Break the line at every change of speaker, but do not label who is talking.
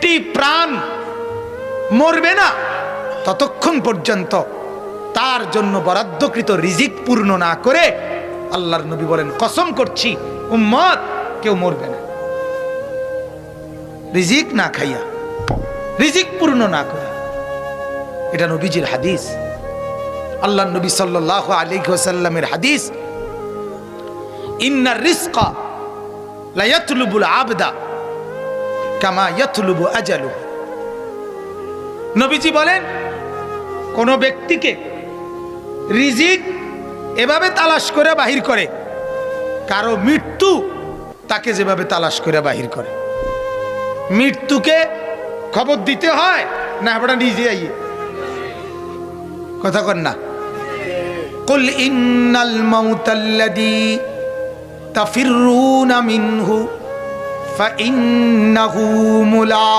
একটি প্রাণ মরবে না ততক্ষণ পর্যন্ত তার জন্য বরাদ্দকৃত রিজিক পূর্ণ না করে আল্লাহর নবী বলেন, কসম করছি উম্মত কেউ মরবে না রিজিক না খাইয়া, রিজিক পূর্ণ না করে। এটা নবীজির হাদিস, আল্লাহর নবী সাল্লাল্লাহু আলাইহি ওয়াসাল্লামের হাদিস। ইন্নার রিজকা লা ইয়াতলুবুল আবদা কামা ইয়াতলুবু আজালুহু। নবীজি বলেন, কোন ব্যক্তিকে রিজিক এভাবে তালাশ করে বাহির করে, কারো মৃত্যু তাকে যেভাবে তালাশ করে বাহির করে। মৃত্যুকে খবর দিতে হয় না আপনারা নিজে আইয়ে কথা কন না? কুল ইন্নাল মাউতাল্লাযী তাফিরুনা মিনহু ফাইন্নাহু মুলা